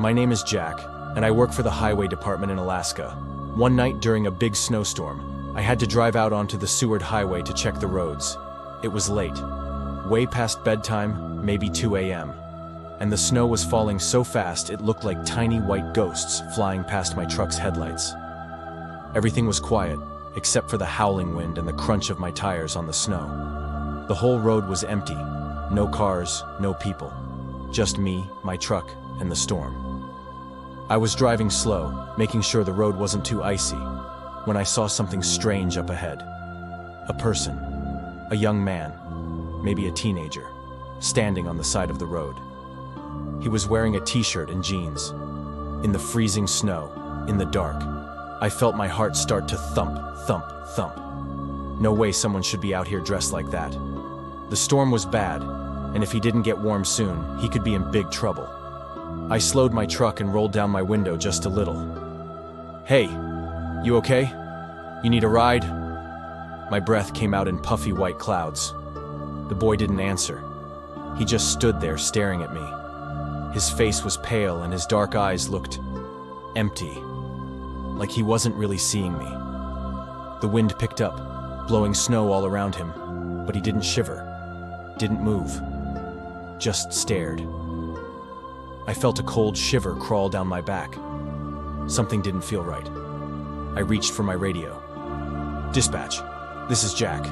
My name is Jack, and I work for the highway department in Alaska. One night during a big snowstorm, I had to drive out onto the Seward Highway to check the roads. It was late, way past bedtime, maybe 2 a.m., and the snow was falling so fast it looked like tiny white ghosts flying past my truck's headlights. Everything was quiet, except for the howling wind and the crunch of my tires on the snow. The whole road was empty, no cars, no people, just me, my truck, and the storm. I was driving slow, making sure the road wasn't too icy, when I saw something strange up ahead. A person, a young man, maybe a teenager, standing on the side of the road. He was wearing a t-shirt and jeans. In the freezing snow, in the dark, I felt my heart start to thump, thump, thump. No way someone should be out here dressed like that. The storm was bad, and if he didn't get warm soon, he could be in big trouble. I slowed my truck and rolled down my window just a little. "Hey, you okay? You need a ride?" My breath came out in puffy white clouds. The boy didn't answer. He just stood there staring at me. His face was pale and his dark eyes looked empty, like he wasn't really seeing me. The wind picked up, blowing snow all around him, but he didn't shiver, didn't move, just stared. I felt a cold shiver crawl down my back. Something didn't feel right. I reached for my radio. "Dispatch, this is Jack.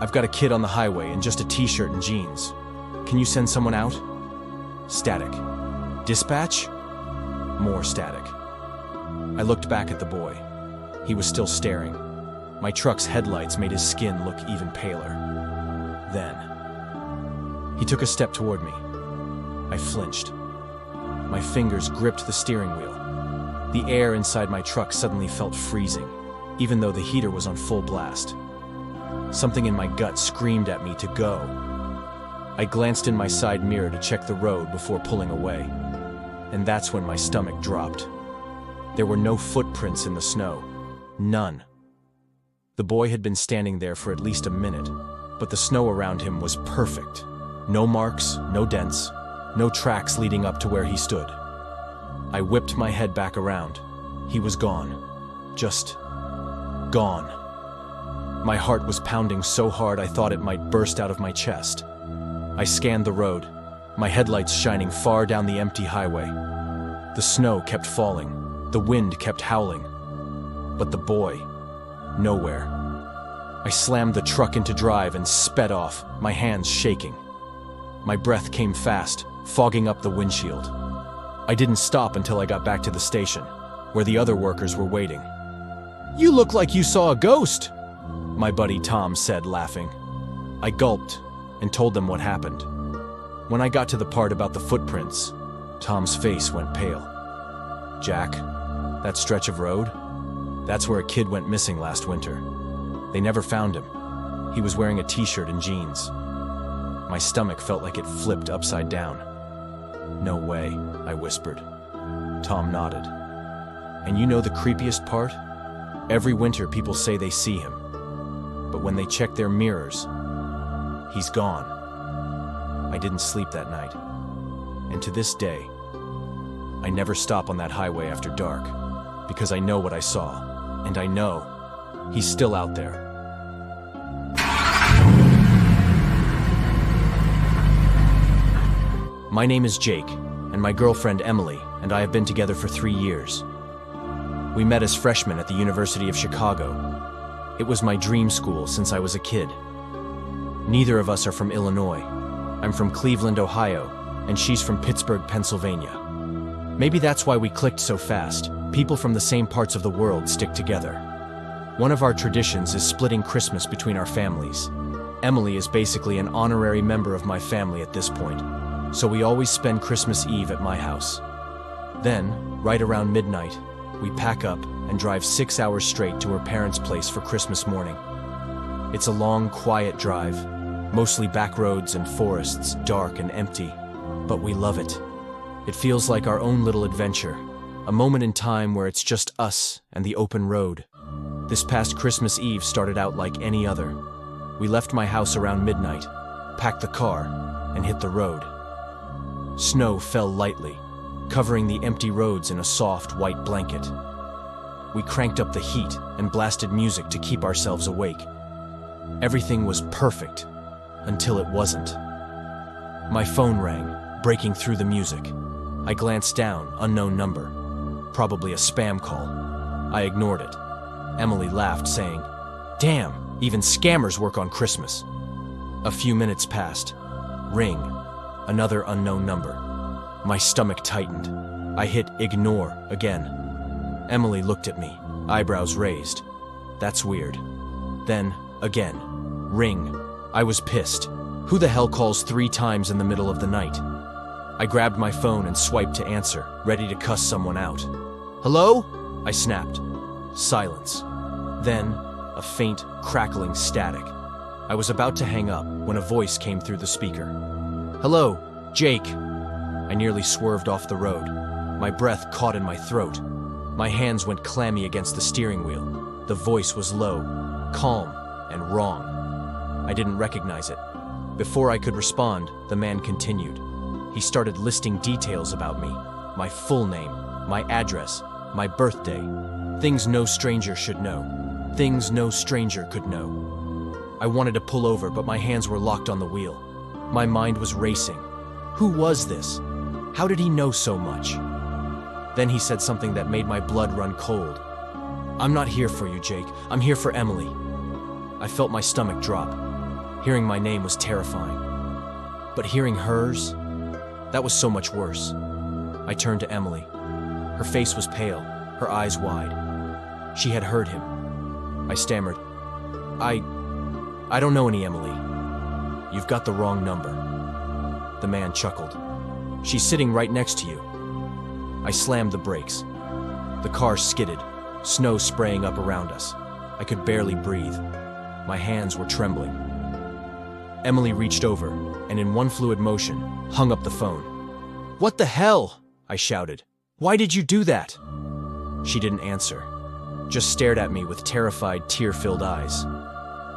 I've got a kid on the highway in just a t-shirt and jeans. Can you send someone out?" Static. "Dispatch?" More static. I looked back at the boy. He was still staring. My truck's headlights made his skin look even paler. Then, he took a step toward me. I flinched. My fingers gripped the steering wheel. The air inside my truck suddenly felt freezing, even though the heater was on full blast. Something in my gut screamed at me to go. I glanced in my side mirror to check the road before pulling away, and that's when my stomach dropped. There were no footprints in the snow. None. The boy had been standing there for at least a minute, but the snow around him was perfect. No marks, no dents, no tracks leading up to where he stood. I whipped my head back around. He was gone. Just gone. My heart was pounding so hard I thought it might burst out of my chest. I scanned the road, my headlights shining far down the empty highway. The snow kept falling, the wind kept howling. But the boy, nowhere. I slammed the truck into drive and sped off, my hands shaking. My breath came fast, fogging up the windshield. I didn't stop until I got back to the station, where the other workers were waiting. "You look like you saw a ghost," my buddy Tom said, laughing. I gulped and told them what happened. When I got to the part about the footprints, Tom's face went pale. "Jack, that stretch of road? That's where a kid went missing last winter. They never found him. He was wearing a t-shirt and jeans." My stomach felt like it flipped upside down. "No way," I whispered. Tom nodded. "And you know the creepiest part? Every winter people say they see him. But when they check their mirrors, he's gone." I didn't sleep that night. And to this day, I never stop on that highway after dark, because I know what I saw, and I know he's still out there. My name is Jake, and my girlfriend Emily and I have been together for 3 years. We met as freshmen at the University of Chicago. It was my dream school since I was a kid. Neither of us are from Illinois. I'm from Cleveland, Ohio, and she's from Pittsburgh, Pennsylvania. Maybe that's why we clicked so fast. People from the same parts of the world stick together. One of our traditions is splitting Christmas between our families. Emily is basically an honorary member of my family at this point, so we always spend Christmas Eve at my house. Then, right around midnight, we pack up and drive 6 hours straight to her parents' place for Christmas morning. It's a long, quiet drive, mostly back roads and forests, dark and empty, but we love it. It feels like our own little adventure, a moment in time where it's just us and the open road. This past Christmas Eve started out like any other. We left my house around midnight, packed the car, and hit the road. Snow fell lightly, covering the empty roads in a soft, white blanket. We cranked up the heat and blasted music to keep ourselves awake. Everything was perfect, until it wasn't. My phone rang, breaking through the music. I glanced down, unknown number. Probably a spam call. I ignored it. Emily laughed, saying, "Damn, even scammers work on Christmas." A few minutes passed. Ring. Another unknown number. My stomach tightened. I hit ignore again. Emily looked at me, eyebrows raised. "That's weird." Then, again. Ring. I was pissed. Who the hell calls 3 times in the middle of the night? I grabbed my phone and swiped to answer, ready to cuss someone out. "Hello?" I snapped. Silence. Then, a faint, crackling static. I was about to hang up when a voice came through the speaker. "Hello, Jake." I nearly swerved off the road. My breath caught in my throat. My hands went clammy against the steering wheel. The voice was low, calm, and wrong. I didn't recognize it. Before I could respond, the man continued. He started listing details about me, my full name, my address, my birthday, things no stranger should know, things no stranger could know. I wanted to pull over, but my hands were locked on the wheel. My mind was racing. Who was this? How did he know so much? Then he said something that made my blood run cold. "I'm not here for you, Jake. I'm here for Emily." I felt my stomach drop. Hearing my name was terrifying. But hearing hers, that was so much worse. I turned to Emily. Her face was pale, her eyes wide. She had heard him. I stammered, I don't know any Emily. You've got the wrong number." The man chuckled. "She's sitting right next to you." I slammed the brakes. The car skidded, snow spraying up around us. I could barely breathe. My hands were trembling. Emily reached over, and in one fluid motion, hung up the phone. "What the hell?" I shouted. "Why did you do that?" She didn't answer, just stared at me with terrified, tear-filled eyes.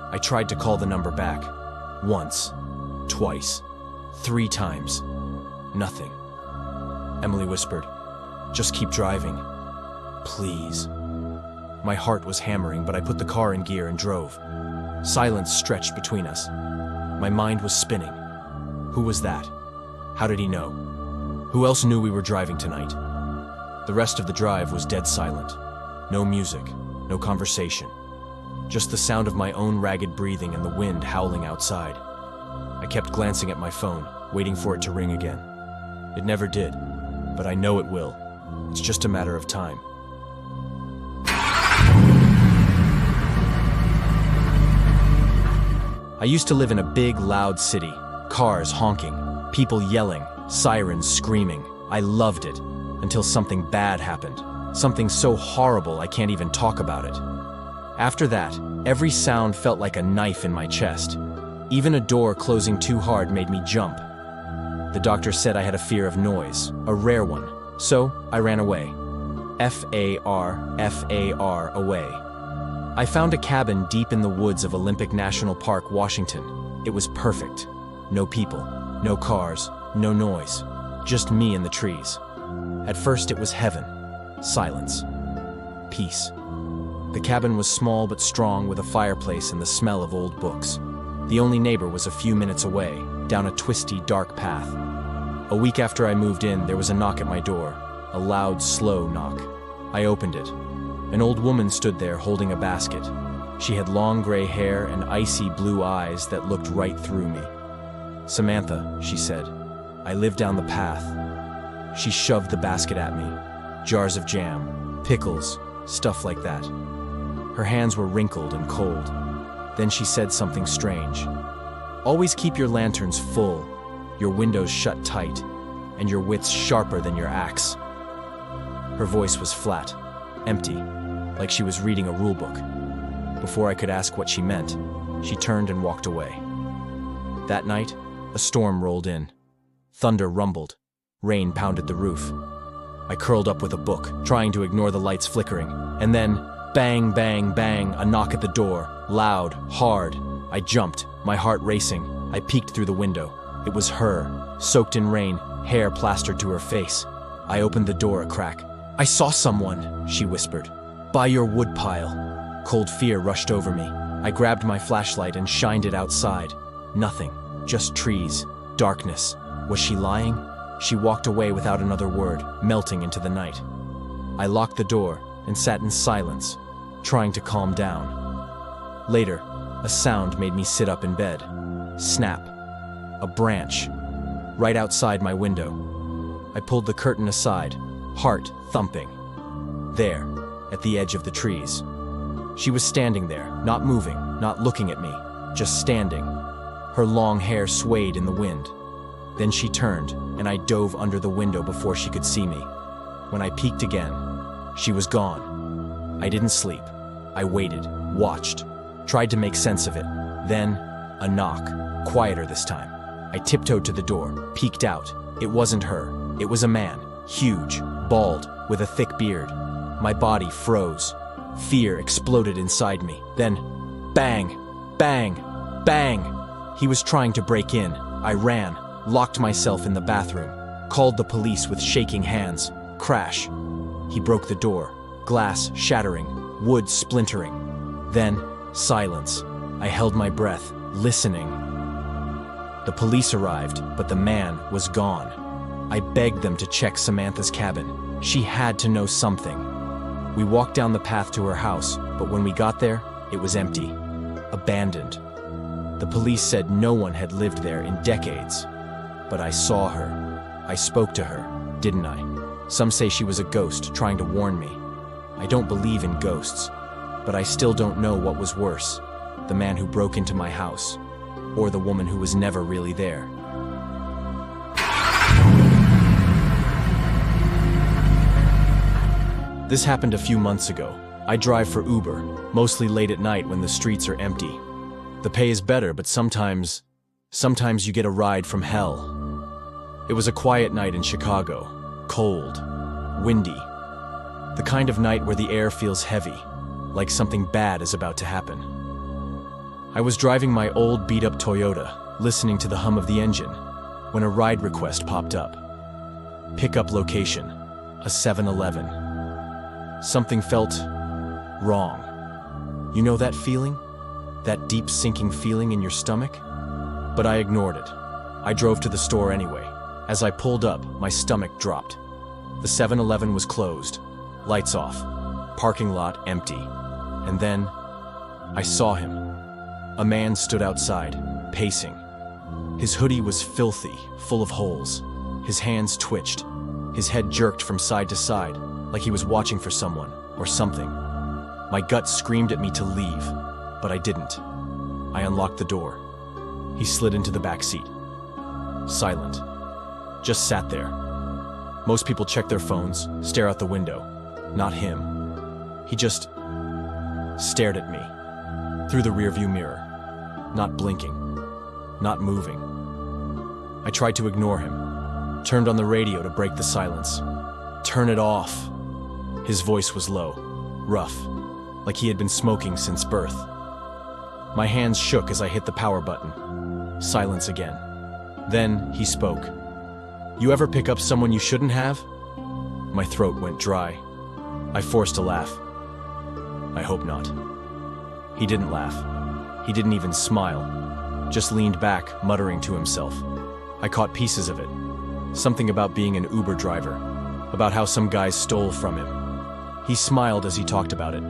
I tried to call the number back. Once, twice, 3 times. Nothing. Emily whispered, "Just keep driving. Please." My heart was hammering, but I put the car in gear and drove. Silence stretched between us. My mind was spinning. Who was that? How did he know? Who else knew we were driving tonight? The rest of the drive was dead silent. No music, no conversation. Just the sound of my own ragged breathing and the wind howling outside. I kept glancing at my phone, waiting for it to ring again. It never did, but I know it will. It's just a matter of time. I used to live in a big, loud city. Cars honking, people yelling, sirens screaming. I loved it, until something bad happened. Something so horrible I can't even talk about it. After that, every sound felt like a knife in my chest. Even a door closing too hard made me jump. The doctor said I had a fear of noise, a rare one, so I ran away. F-A-R, away. I found a cabin deep in the woods of Olympic National Park, Washington. It was perfect. No people, no cars, no noise, just me and the trees. At first it was heaven. Silence. Peace. The cabin was small but strong, with a fireplace and the smell of old books. The only neighbor was a few minutes away, down a twisty, dark path. A week after I moved in, there was a knock at my door. A loud, slow knock. I opened it. An old woman stood there holding a basket. She had long gray hair and icy blue eyes that looked right through me. "Samantha," she said, "I live down the path." She shoved the basket at me. Jars of jam, pickles, stuff like that. Her hands were wrinkled and cold. Then she said something strange. "Always keep your lanterns full, your windows shut tight, and your wits sharper than your axe." Her voice was flat, empty, like she was reading a rulebook. Before I could ask what she meant, she turned and walked away. That night, a storm rolled in. Thunder rumbled. Rain pounded the roof. I curled up with a book, trying to ignore the lights flickering, and then, bang, bang, bang, a knock at the door, loud, hard. I jumped, my heart racing. I peeked through the window. It was her, soaked in rain, hair plastered to her face. I opened the door a crack. "I saw someone," she whispered. "By your woodpile." Cold fear rushed over me. I grabbed my flashlight and shined it outside. Nothing, just trees, darkness. Was she lying? She walked away without another word, melting into the night. I locked the door and sat in silence, trying to calm down. Later, a sound made me sit up in bed. Snap. A branch. Right outside my window. I pulled the curtain aside, heart thumping. There, at the edge of the trees. She was standing there, not moving, not looking at me, just standing. Her long hair swayed in the wind. Then she turned, and I dove under the window before she could see me. When I peeked again, she was gone. I didn't sleep. I waited, watched, tried to make sense of it. Then, a knock, quieter this time. I tiptoed to the door, peeked out. It wasn't her. It was a man, huge, bald, with a thick beard. My body froze. Fear exploded inside me. Then, bang, bang, bang. He was trying to break in. I ran, locked myself in the bathroom, called the police with shaking hands. Crash. He broke the door, glass shattering, wood splintering. Then, silence. I held my breath, listening. The police arrived, but the man was gone. I begged them to check Samantha's cabin. She had to know something. We walked down the path to her house, but when we got there, it was empty, abandoned. The police said no one had lived there in decades. But I saw her. I spoke to her, didn't I? Some say she was a ghost trying to warn me. I don't believe in ghosts, but I still don't know what was worse, the man who broke into my house, or the woman who was never really there. This happened a few months ago. I drive for Uber, mostly late at night when the streets are empty. The pay is better, but sometimes you get a ride from hell. It was a quiet night in Chicago, cold, windy. The kind of night where the air feels heavy, like something bad is about to happen. I was driving my old beat-up Toyota, listening to the hum of the engine, when a ride request popped up. Pickup location, a 7-Eleven. Something felt wrong. You know that feeling? That deep sinking feeling in your stomach? But I ignored it. I drove to the store anyway. As I pulled up, my stomach dropped. The 7-Eleven was closed, lights off, parking lot empty. And then, I saw him. A man stood outside, pacing. His hoodie was filthy, full of holes. His hands twitched. His head jerked from side to side, like he was watching for someone or something. My gut screamed at me to leave, but I didn't. I unlocked the door. He slid into the back seat. Silent. Just sat there. Most people check their phones, stare out the window. Not him. He just stared at me through the rearview mirror, not blinking, not moving. I tried to ignore him, turned on the radio to break the silence. Turn it off. His voice was low, rough, like he had been smoking since birth. My hands shook as I hit the power button. Silence again. Then he spoke. "You ever pick up someone you shouldn't have?" My throat went dry. I forced a laugh. I hope not. He didn't laugh. He didn't even smile. Just leaned back, muttering to himself. I caught pieces of it. Something about being an Uber driver. About how some guys stole from him. He smiled as he talked about it.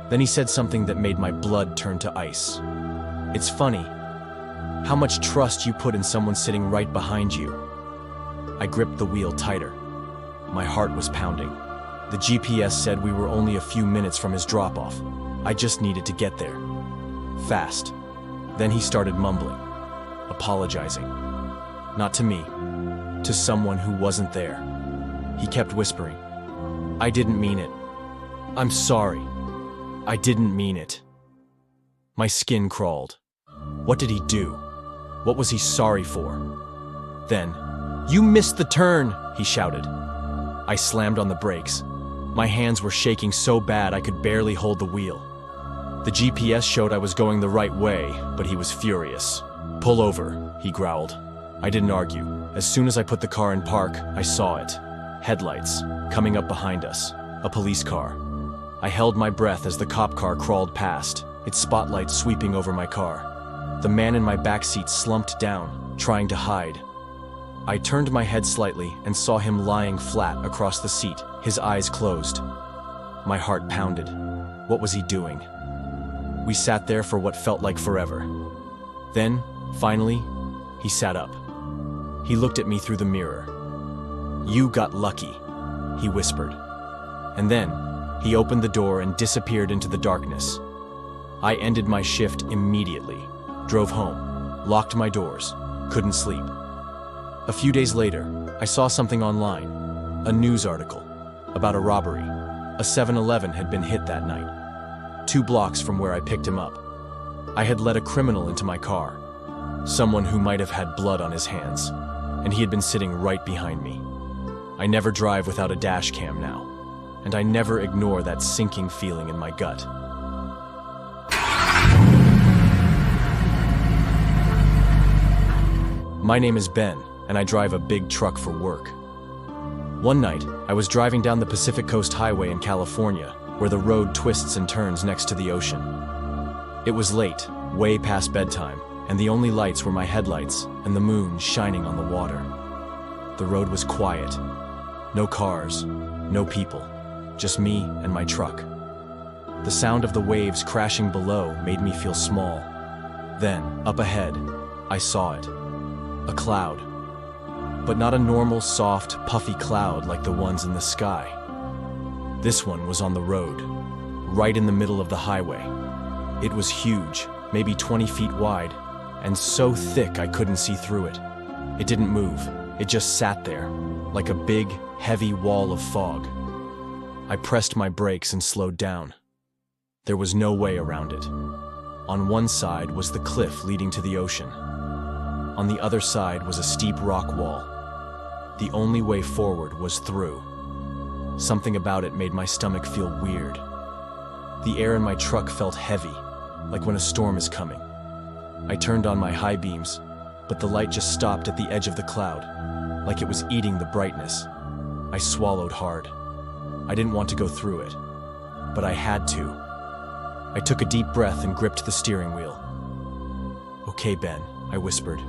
Then he said something that made my blood turn to ice. "It's funny how much trust you put in someone sitting right behind you." I gripped the wheel tighter. My heart was pounding. The GPS said we were only a few minutes from his drop-off. I just needed to get there. Fast. Then he started mumbling, apologizing. Not to me, to someone who wasn't there. He kept whispering, "I didn't mean it. I'm sorry. I didn't mean it." My skin crawled. What did he do? What was he sorry for? Then, "You missed the turn," he shouted. I slammed on the brakes. My hands were shaking so bad I could barely hold the wheel. The GPS showed I was going the right way, but he was furious. "Pull over," he growled. I didn't argue. As soon as I put the car in park, I saw it. Headlights, coming up behind us, a police car. I held my breath as the cop car crawled past, its spotlight sweeping over my car. The man in my backseat slumped down, trying to hide. I turned my head slightly and saw him lying flat across the seat, his eyes closed. My heart pounded. What was he doing? We sat there for what felt like forever. Then, finally, he sat up. He looked at me through the mirror. "You got lucky," he whispered. And then, he opened the door and disappeared into the darkness. I ended my shift immediately, drove home, locked my doors, couldn't sleep. A few days later, I saw something online, a news article, about a robbery. A 7-Eleven had been hit that night, 2 blocks from where I picked him up. I had let a criminal into my car, someone who might have had blood on his hands, and he had been sitting right behind me. I never drive without a dash cam now, and I never ignore that sinking feeling in my gut. My name is Ben, and I drive a big truck for work. One night, I was driving down the Pacific Coast Highway in California, where the road twists and turns next to the ocean. It was late, way past bedtime, and the only lights were my headlights and the moon shining on the water. The road was quiet. No cars, no people, just me and my truck. The sound of the waves crashing below made me feel small. Then, up ahead, I saw it. A cloud. But not a normal, soft, puffy cloud like the ones in the sky. This one was on the road, right in the middle of the highway. It was huge, maybe 20 feet wide, and so thick I couldn't see through it. It didn't move, it just sat there, like a big, heavy wall of fog. I pressed my brakes and slowed down. There was no way around it. On one side was the cliff leading to the ocean. On the other side was a steep rock wall. The only way forward was through. Something about it made my stomach feel weird. The air in my truck felt heavy, like when a storm is coming. I turned on my high beams, but the light just stopped at the edge of the cloud, like it was eating the brightness. I swallowed hard. I didn't want to go through it, but I had to. I took a deep breath and gripped the steering wheel. "Okay, Ben," I whispered.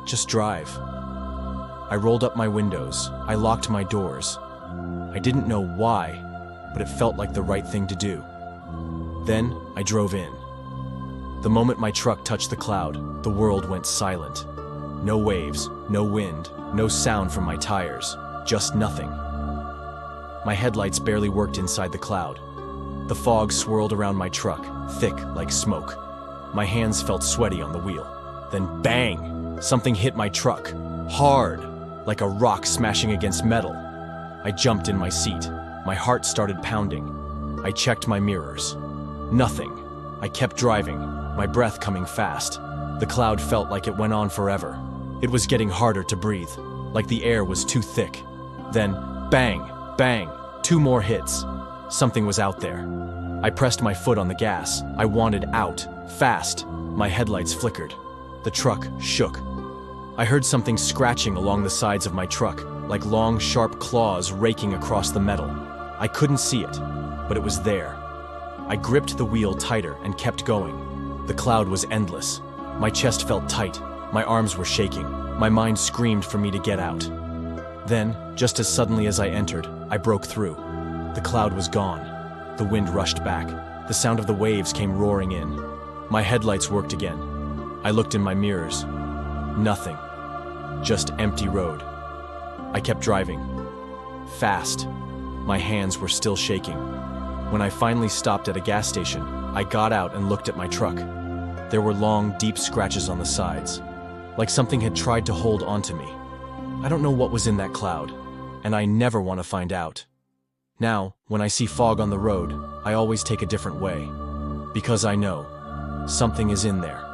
"Just drive." I rolled up my windows. I locked my doors. I didn't know why, but it felt like the right thing to do. Then I drove in. The moment my truck touched the cloud, the world went silent. No waves, no wind, no sound from my tires, just nothing. My headlights barely worked inside the cloud. The fog swirled around my truck, thick like smoke. My hands felt sweaty on the wheel. Then bang! Something hit my truck, hard, like a rock smashing against metal. I jumped in my seat. My heart started pounding. I checked my mirrors. Nothing. I kept driving, my breath coming fast. The cloud felt like it went on forever. It was getting harder to breathe, like the air was too thick. Then, bang, bang, 2 more hits. Something was out there. I pressed my foot on the gas. I wanted out, fast. My headlights flickered. The truck shook. I heard something scratching along the sides of my truck, like long, sharp claws raking across the metal. I couldn't see it, but it was there. I gripped the wheel tighter and kept going. The cloud was endless. My chest felt tight. My arms were shaking. My mind screamed for me to get out. Then, just as suddenly as I entered, I broke through. The cloud was gone. The wind rushed back. The sound of the waves came roaring in. My headlights worked again. I looked in my mirrors. Nothing. Just empty road. I kept driving. Fast. My hands were still shaking. When I finally stopped at a gas station, I got out and looked at my truck. There were long, deep scratches on the sides, like something had tried to hold onto me. I don't know what was in that cloud, and I never want to find out. Now, when I see fog on the road, I always take a different way, because I know something is in there.